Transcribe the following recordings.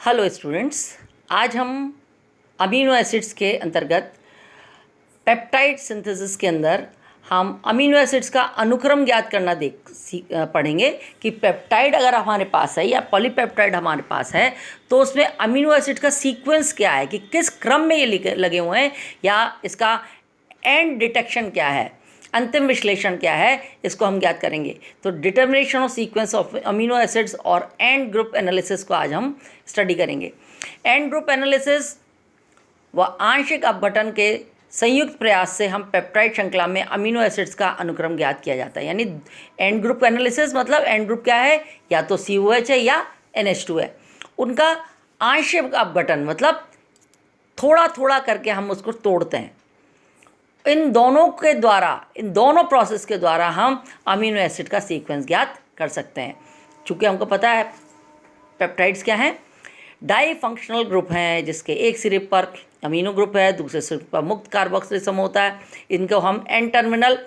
Hello students, आज हम amino acids के अंतर्गत पेप्टाइड सिंथेसिस के अंदर हम अमीनो एसिड्स का अनुक्रम ज्ञात करना पढ़ेंगे कि पेप्टाइड अगर हमारे पास है या पॉलीपेप्टाइड हमारे पास है तो उसमें अमीनो एसिड का सीक्वेंस क्या है, कि किस क्रम में ये लगे हुए हैं, या इसका एंड डिटेक्शन क्या है, अंतिम विश्लेषण क्या है, इसको हम ज्ञात करेंगे। तो determination of sequence of amino acids और एंड ग्रुप एनालिसिस को आज हम स्टडी करेंगे। एंड ग्रुप एनालिसिस व आंशिक अपघटन के संयुक्त प्रयास से हम पेप्टाइड श्रृंखला में अमीनो एसिड्स का अनुक्रम ज्ञात किया जाता है। यानी एंड ग्रुप एनालिसिस मतलब एंड ग्रुप क्या है, या तो COH है या NH2 है। उनका आंशिक अपघटन मतलब थोड़ा थोड़ा करके हम उसको तोड़ते हैं। इन दोनों प्रोसेस के द्वारा हम अमीनो एसिड का सीक्वेंस ज्ञात कर सकते हैं। चूँकि हमको पता है पेप्टाइड्स क्या हैं, डाई फंक्शनल ग्रुप हैं, जिसके एक सिरे पर अमीनो ग्रुप है, दूसरे सिरे पर मुक्त कार्बोक्सिलिक समूह होता है। इनको हम N टर्मिनल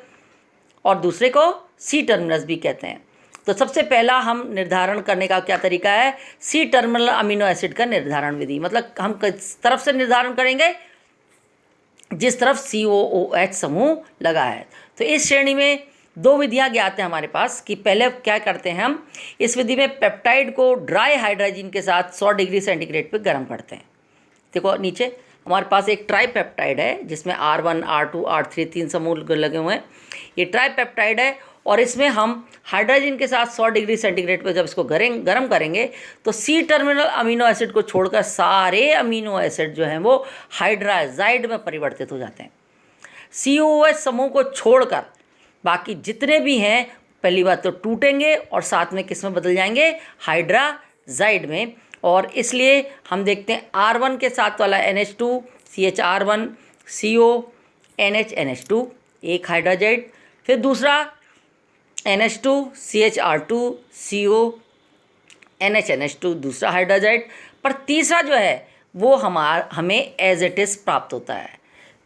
और दूसरे को C टर्मिनस भी कहते हैं। तो सबसे पहला हम निर्धारण करने का क्या तरीका है, C टर्मिनल अमीनो एसिड का निर्धारण विधि। मतलब हम किस तरफ से निर्धारण करेंगे, जिस तरफ COOH समूह लगा है। तो इस श्रेणी में दो विधियां ज्ञात हैं हमारे पास, कि पहले क्या करते हैं हम इस विधि में पेप्टाइड को ड्राई हाइड्रोजन के साथ 100 डिग्री सेंटीग्रेड पे गर्म करते हैं। देखो नीचे हमारे पास एक ट्राई पेप्टाइड है जिसमें R1, R2, R3 तीन समूह लगे हुए हैं। ये ट्राई पेप्टाइड है और इसमें हम हाइड्रोजन के साथ 100 डिग्री सेंटीग्रेड पर जब इसको गर्म करेंगे तो C टर्मिनल अमीनो एसिड को छोड़कर सारे अमीनो एसिड जो हैं वो हाइड्राजाइड में परिवर्तित हो जाते हैं। COOH समूह को छोड़कर बाकी जितने भी हैं पहली बात तो टूटेंगे और साथ में किस में बदल जाएंगे, हाइड्राजाइड में। और इसलिए हम देखते हैं R1 के साथ वाला NH2 CHR1 CO NH NH2 एक हाइड्राजाइड, फिर दूसरा NH2 CHR2 CO NH NH2 दूसरा हाइड्राजाइड, पर तीसरा जो है वो हमें एज इट इज़ प्राप्त होता है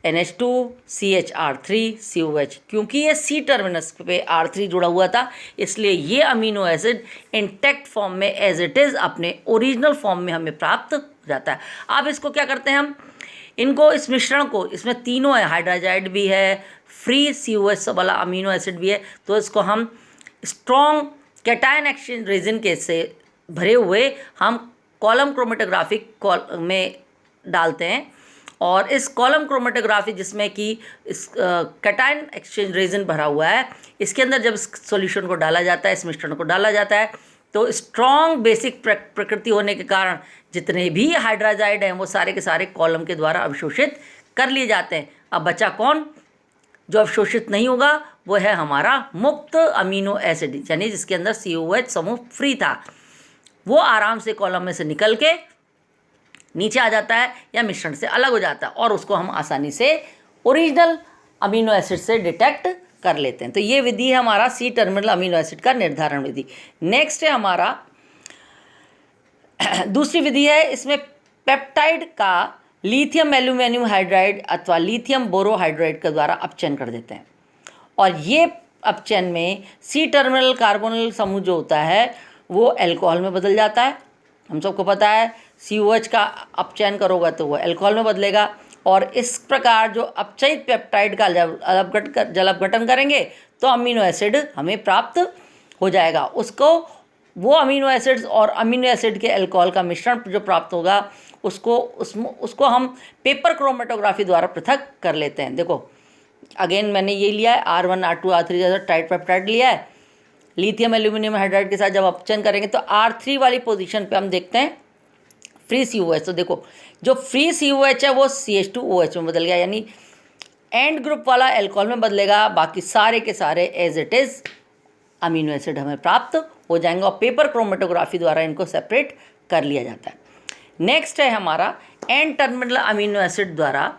NH2 CHR3 COH। क्योंकि ये C टर्मिनस पे R3 जुड़ा हुआ था इसलिए ये अमीनो एसिड इंटैक्ट फॉर्म में एज इट इज़ अपने ओरिजिनल फॉर्म में हमें प्राप्त हो जाता है। अब इसको क्या करते हैं हम, इनको इस मिश्रण को, इसमें तीनों है, हाइड्राजाइड भी है, फ्री COH वाला अमीनो एसिड भी है, तो इसको हम स्ट्रॉन्ग कैटायन एक्सचेंज रेजिन के से भरे हुए हम कॉलम क्रोमेटोग्राफी में डालते हैं। और इस कॉलम क्रोमेटोग्राफी जिसमें कि इस कैटायन एक्सचेंज रेजिन भरा हुआ है, इसके अंदर जब इस सॉल्यूशन को डाला जाता है, इस मिश्रण को डाला जाता है, तो स्ट्रॉन्ग बेसिक प्रकृति होने के कारण जितने भी हाइड्राजाइड हैं वो सारे के सारे कॉलम के द्वारा अवशोषित कर लिए जाते हैं। अब बचा कौन, जो अवशोषित नहीं होगा वो है हमारा मुक्त अमीनो एसिड, यानी जिसके अंदर COH समूह फ्री था, वो आराम से कॉलम में से निकल के नीचे आ जाता है या मिश्रण से अलग हो जाता है और उसको हम आसानी से ओरिजिनल अमीनो एसिड से डिटेक्ट कर लेते हैं। तो ये विधि है हमारा C टर्मिनल अमीनो एसिड का निर्धारण विधि। नेक्स्ट है हमारा दूसरी विधि है, इसमें पेप्टाइड का लिथियम एल्यूमिनियम हाइड्राइड अथवा लिथियम बोरोहाइड्राइड के द्वारा अपचयन कर देते हैं। और ये अपचयन में C टर्मिनल कार्बोनिल समूह जो होता है वो अल्कोहल में बदल जाता है। हम सबको पता है COH का अपचयन करोगे तो वो अल्कोहल में बदलेगा, और इस प्रकार जो अपचयित पेप्टाइड का जल अपघटन करेंगे तो अमीनो एसिड हमें प्राप्त हो जाएगा। उसको वो अमीनो एसिड्स और अमीनो एसिड के अल्कोहल का मिश्रण जो प्राप्त होगा उसको हम पेपर क्रोमेटोग्राफी द्वारा पृथक कर लेते हैं। देखो अगेन मैंने ये लिया है R1 R2 R3 जैसा टाइट पेप्टाइड लिया है, लिथियम एल्यूमिनियम हाइड्राइड के साथ जब अपचयन करेंगे तो R3 वाली पोजीशन पे हम देखते हैं फ्री COH। तो देखो जो फ्री COH है वो CH2OH में बदल गया, यानी एंड ग्रुप वाला अल्कोहल में बदलेगा, बाकी सारे के सारे as it is amino acid हमें प्राप्त हो जाएंगे और पेपर क्रोमेटोग्राफी द्वारा इनको सेपरेट कर लिया जाता है। नेक्स्ट है हमारा एन टर्मिनल अमीनो एसिड द्वारा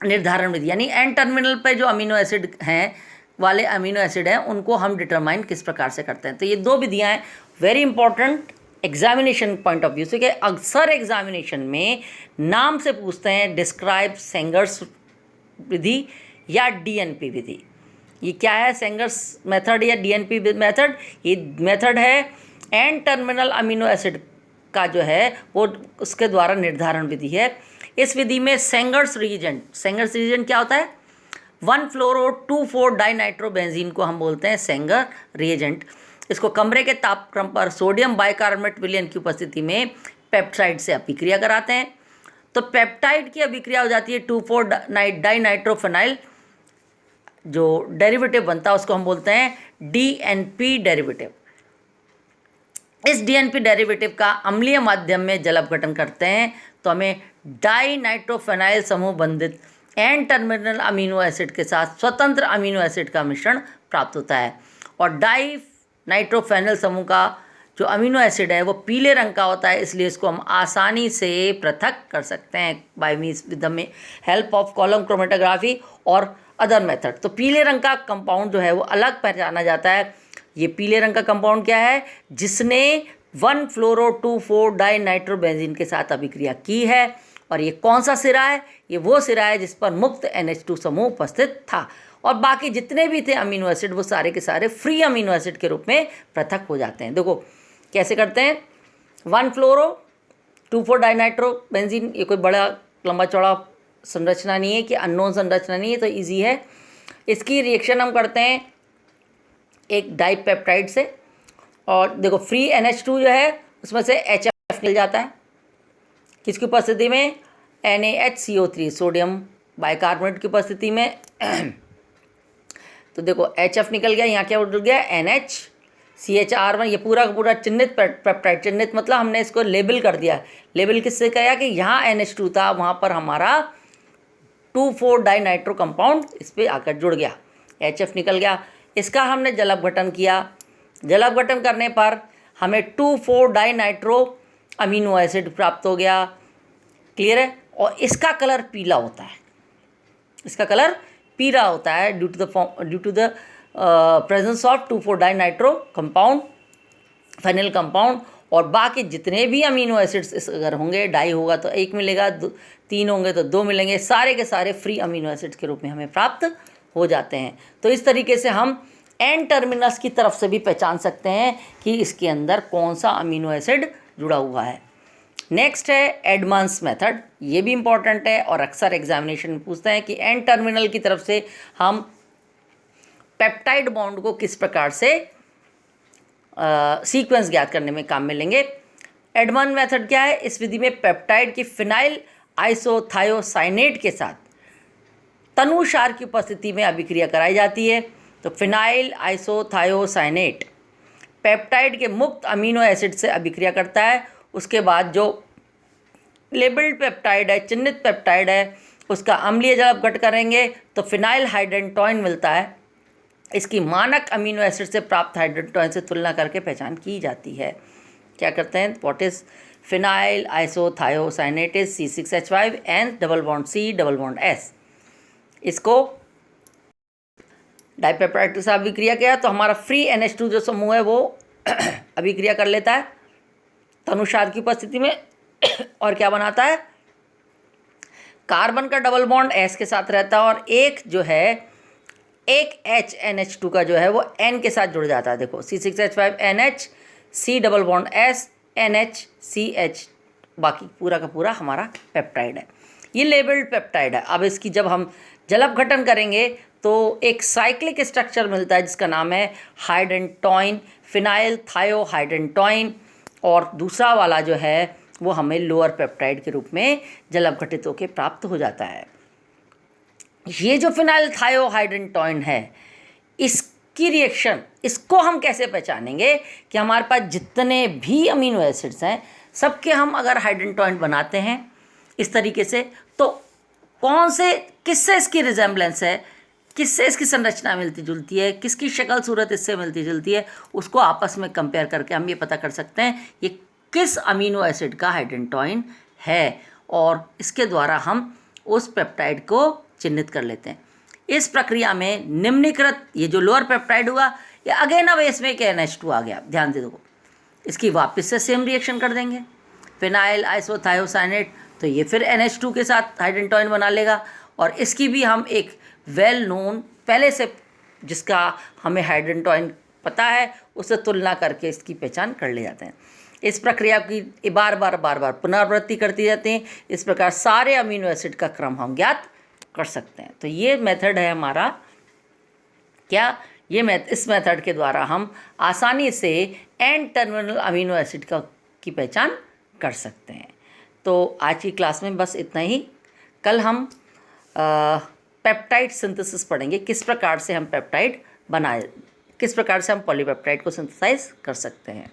निर्धारण विधि, यानी एन टर्मिनल पे जो अमीनो एसिड हैं वाले अमीनो एसिड हैं उनको हम डिटरमाइन किस प्रकार से करते हैं। तो ये दो विधियाँ हैं, very important examination point of view से, कि अक्सर एग्जामिनेशन में नाम से पूछते हैं डिस्क्राइब सेंगर्स विधि या DNP विधि। ये क्या है, सेंगर्स मेथड या DNP मेथड? ये मेथड है एन टर्मिनल अमीनो एसिड का जो है वो उसके द्वारा निर्धारण विधि है। इस विधि में सेंगर्स रिएजेंट क्या होता है? 1-फ्लोरो-2,4 डाइनाइट्रोबेंजीन को हम बोलते हैं सेंगर रिएजेंट। इसको कमरे के तापक्रम पर सोडियम बाइकार्बोनेट विलयन की उपस्थिति में पेप्टाइड से अभिक्रिया कराते हैं। तो पेप्टाइड की अभिक्रिया हो जाती है 2,4 डाइनाइट्रोफेनाइल, जो डेरिवेटिव बनता है उसको हम बोलते हैं डीएनपी डेरिवेटिव। इस डीएनपी डेरिवेटिव का अम्लीय माध्यम में जल अपघटन करते हैं तो हमें डाइनाइट्रोफेनाइल समूह बंधित एन टर्मिनल अमीनो एसिड के साथ स्वतंत्र अमीनो एसिड का मिश्रण प्राप्त होता है। और डाई नाइट्रोफेनल समूह का जो अमीनो एसिड है वो पीले रंग का होता है, इसलिए इसको हम आसानी से पृथक कर सकते हैं by means with the help of column chromatography और अदर मेथड। तो पीले रंग का कंपाउंड जो है वो अलग पहचाना जाता है। ये पीले रंग का कंपाउंड क्या है? जिसने 1-फ्लोरो-2,4 डाइनाइट्रोबेंजीन के साथ अभिक्रिया की है। और ये कौन सा सिरा है? ये वो सिरा है जिस पर मुक्त NH2 समूह उपस्थित था, और बाकी जितने भी थे अमीनो एसिड वो सारे के सारे फ्री अमीनो एसिड के रूप में पृथक हो जाते हैं। देखो कैसे करते हैं। 1-फ्लोरो-2,4 डाइनाइट्रोबेंजीन, ये कोई बड़ा लंबा चौड़ा संरचना नहीं है कि अननोन संरचना नहीं है, तो इजी है। इसकी रिएक्शन हम करते हैं एक डाइपेप्टाइड से, और देखो फ्री NH2 जो है उसमें से HF निकल जाता है। किसकी उपस्थिति में? NaHCO3 सोडियम बाइकार्बोनेट की उपस्थिति में। तो देखो HF निकल गया, यहाँ क्या उड़ गया? NH CHR1। ये पूरा का पूरा चिन्हित पेप्टाइड, चिन्हित मतलब हमने इसको लेबल कर दिया। लेबल किससे किया कि यहाँ NH2 था, वहाँ पर हमारा 2,4 डाइनाइट्रो कंपाउंड इस पर आकर जुड़ गया, HF निकल गया। इसका हमने जल अपघटन किया। जल अपघटन करने पर हमें 2,4 डाइनाइट्रो अमीनो एसिड प्राप्त हो गया। क्लियर है? और इसका कलर पीला होता है, इसका कलर पीला होता है due to the presence of 2,4 dinitro compound, phenyl compound. और बाकी जितने भी अमीनो एसिड्स अगर होंगे, डाई होगा तो 1 मिलेगा, 3 होंगे तो 2 मिलेंगे, सारे के सारे फ्री अमीनो एसिड्स के रूप में हमें प्राप्त हो जाते हैं। तो इस तरीके से हम एन टर्मिनस की तरफ से भी पहचान सकते हैं कि इसके अंदर कौन सा अमीनो एसिड जुड़ा हुआ है। नेक्स्ट है एडमंड्स मेथड। ये भी इम्पॉर्टेंट है और अक्सर एग्जामिनेशन में पूछते हैं कि एन टर्मिनल की तरफ से हम पेप्टाइड बॉन्ड को किस प्रकार से सीक्वेंस ज्ञात करने में काम में लेंगे। एडमंड मेथड क्या है? इस विधि में पेप्टाइड की फिनाइल आइसोथायोसाइनेट के साथ तनुसार की उपस्थिति में अभिक्रिया कराई जाती है। तो फिनाइल आइसोथायोसाइनेट पेप्टाइड के मुक्त अमीनो एसिड से अभिक्रिया करता है। उसके बाद जो लेबल्ड पेप्टाइड है, चिन्हित पेप्टाइड है, उसका अम्लीय जल अपघट करेंगे तो फिनाइल हाइड्रेंटोइन मिलता है। इसकी मानक अमीनो एसिड से प्राप्त हाइड्रेंटोइन से तुलना करके पहचान की जाती है। क्या करते हैं? What is phenyl isothiocyanate is C6H5 and double bond C double bond S। इसको डाइपेप्टाइड के साथ अभिक्रिया किया तो हमारा फ्री NH2 जो समूह है वो अभिक्रिया कर लेता है तनुसार की उपस्थिति में और क्या बनाता है? कार्बन का डबल बॉन्ड S के साथ रहता है और एक जो है एक H NH2 का जो है वो N के साथ जुड़ जाता है। देखो C6H5 NH C double bond S NH CH, बाकी पूरा का पूरा हमारा पेप्टाइड है। ये लेबल्ड पेप्टाइड है। अब इसकी जब हम जल अपघटन करेंगे तो एक साइक्लिक स्ट्रक्चर मिलता है जिसका नाम है हाइड्रेंटोइन, फिनाइल थायोहाइड्रेंटोइन, और दूसरा वाला जो है वो हमें लोअर पेप्टाइड के रूप में जल अपघटित होकर प्राप्त हो जाता है। ये जो फिनाइल थायोहाइड्रेंटोइन है, इसकी रिएक्शन, इसको हम कैसे पहचानेंगे कि हमारे पास जितने भी अमीनो एसिड्स हैं सबके हम अगर हाइड्रेंटोइन बनाते हैं इस तरीके से, तो कौन से, किससे इसकी रिजेम्बलेंस है, किससे इसकी संरचना मिलती जुलती है, किसकी शक्ल सूरत इससे मिलती जुलती है, उसको आपस में कंपेयर करके हम ये पता कर सकते हैं ये किस अमीनो एसिड का हाइड्रेंटोइन है, और इसके द्वारा हम उस पेप्टाइड को चिन्हित कर लेते हैं। इस प्रक्रिया में निम्नलिखित, ये जो लोअर पेप्टाइड हुआ ये अगेन अब इसमें एक NH2 आ गया, ध्यान दे दो, इसकी वापस से सेम रिएक्शन कर देंगे फिनाइल आइसोथायोसाइनेट, तो ये फिर NH2 के साथ हाइड्रेंटोइन बना लेगा, और इसकी भी हम एक वेल नोन पहले से जिसका हमें हाइड्रेंटोइन पता है उससे तुलना करके इसकी पहचान कर ले जाते हैं। इस प्रक्रिया की बार बार पुनरावृत्ति करती जाते हैं। इस प्रकार सारे अमीनो एसिड का क्रम हम ज्ञात कर सकते हैं। तो ये मेथड है हमारा क्या, इस मेथड के द्वारा हम आसानी से एन टर्मिनल अमीनो एसिड की पहचान कर सकते हैं। तो आज की क्लास में बस इतना ही। कल हम पेप्टाइड सिंथेसिस पढ़ेंगे, किस प्रकार से हम पेप्टाइड किस प्रकार से हम पॉलीपेप्टाइड को सिंथेसाइज कर सकते हैं।